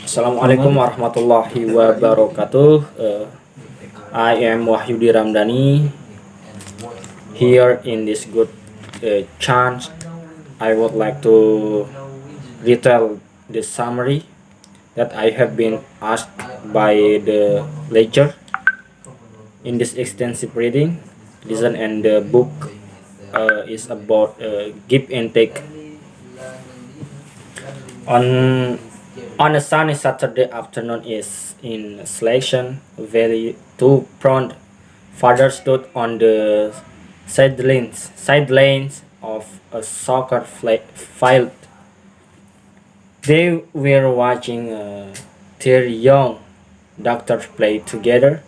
Assalamualaikum warahmatullahi wabarakatuh. I am Wahyudi Ramdani. Here in this good chance, I would like to retell the summary that I have been asked by the lecture in this extensive reading. Listen, and the book is about give and take. On on a sunny Saturday afternoon is in selection valley, two prone fathers stood on the sidelines of a field. They were watching their young daughters play together,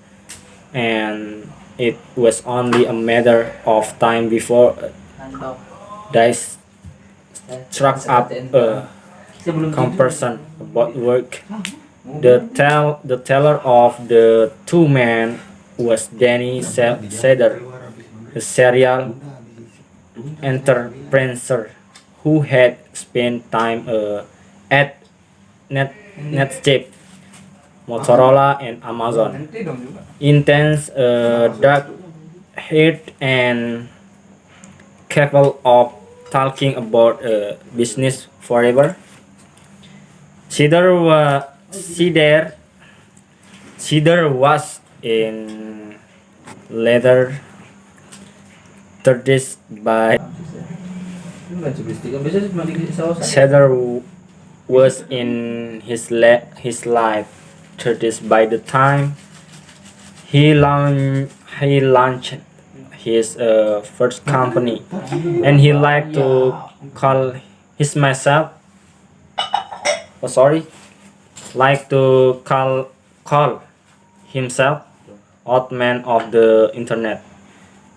and it was only a matter of time before they struck up a comparison about work. The teller of the two men was Danny Seder, a serial entrepreneur who had spent time at Netscape, Motorola, and Amazon. Intense, dark-haired, and capable of talking about business forever. Cedar was Cedar Cedar was in later 30s by Cedar was in his life 30s by the time he launched his first company, and he liked to call his myself sorry like to call himself old man of the internet.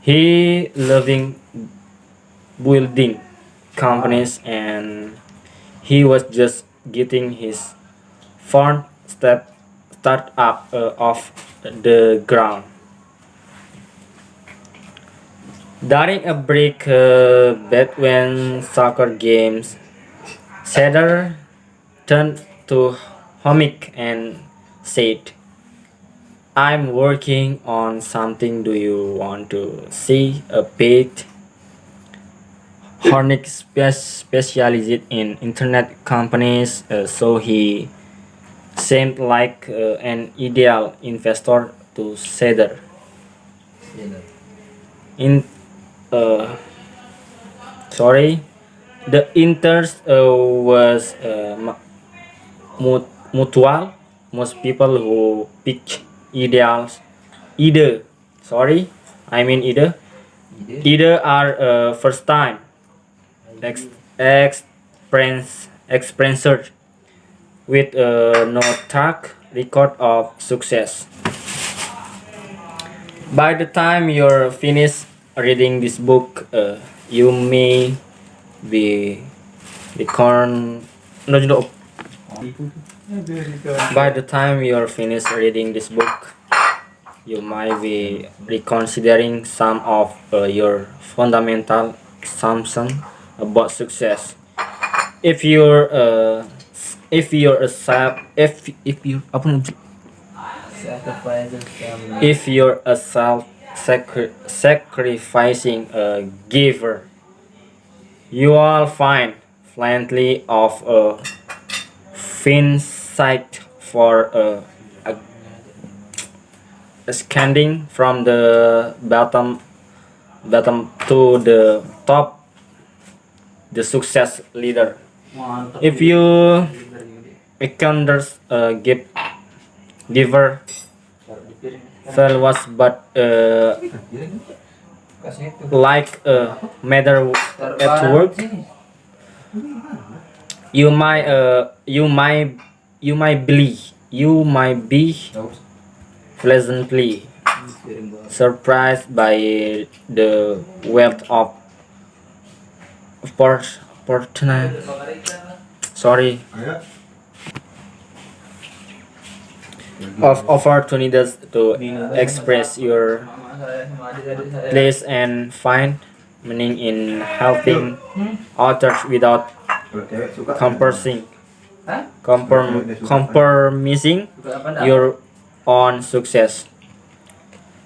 He loving building companies, and he was just getting his first startup off the ground. During a break between soccer games, Cedar turned to Homik and said, "I'm working on something. Do you want to see a bit?" Hornick specialized in internet companies, so he seemed like an ideal investor to Cedar. In uh, sorry, the interest was mutual. Most people who pitch ideals either sorry I mean either are first time ex- experiencer with no track record of success. By the time you're finished reading this book, you may be recon no, no. By the time you're finished reading this book, you might be reconsidering some of your fundamental assumptions about success. If you're if you're a self if you apa namanya? If you're a sacrificing giver, you will find plenty of insight for scanning from the bottom to the top, the success leader. If you encounter a giver fell was but like a matter at work, you might be pleasantly surprised by the wealth of opportunity. Sorry, of opportunities to express your place and find meaning in helping others without comparing compromising your own success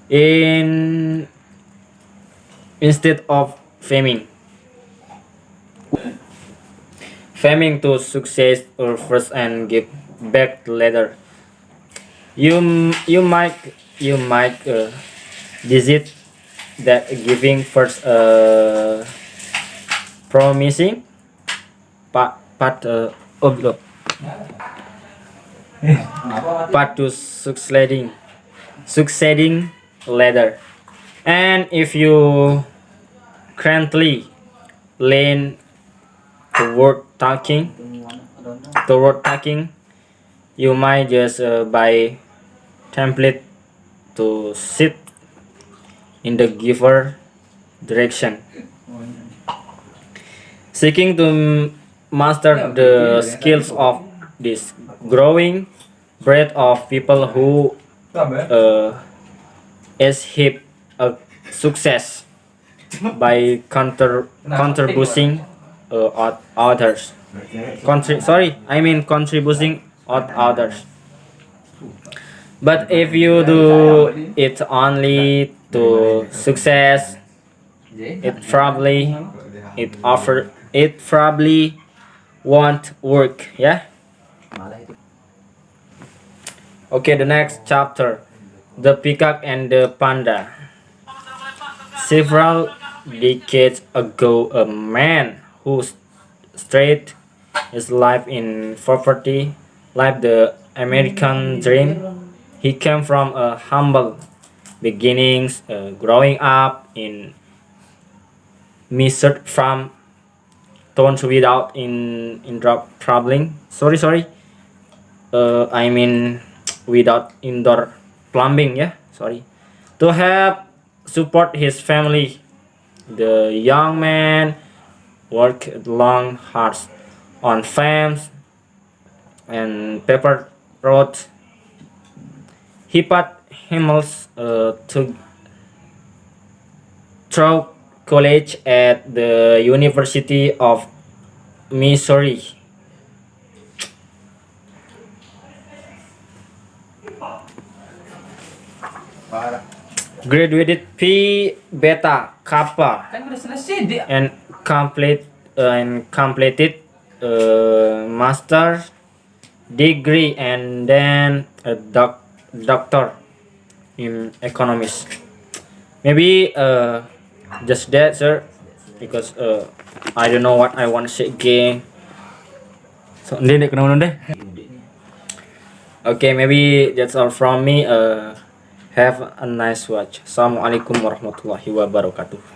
in instead of faming to success or first and give back later. You might visit that giving first promising but oh, look, but to succeeding later. And if you currently lean toward talking, you might just buy template to sit in the giver direction, seeking to master the skills of this growing breed of people who achieve a success by contributing others. Contributing others. But if you do it only to success, it probably won't work. Yeah. Okay, the next chapter, the peacock and the panda. Several decades ago, a man who straight his life in poverty, like the American dream. He came from a humble beginnings, growing up in misery from towns without in drop traveling. Sorry. Without indoor plumbing. Yeah, sorry. To help support his family, the young man worked long hours on farms and paper roads. He put himself to through college at the University of Missouri. Graduated P Beta Kappa and completed a master's degree and then a doctor in economics. Maybe just that, sir, because I don't know what I want to say again. So, okay, maybe that's all from me. Have a nice watch. Assalamualaikum warahmatullahi wabarakatuh.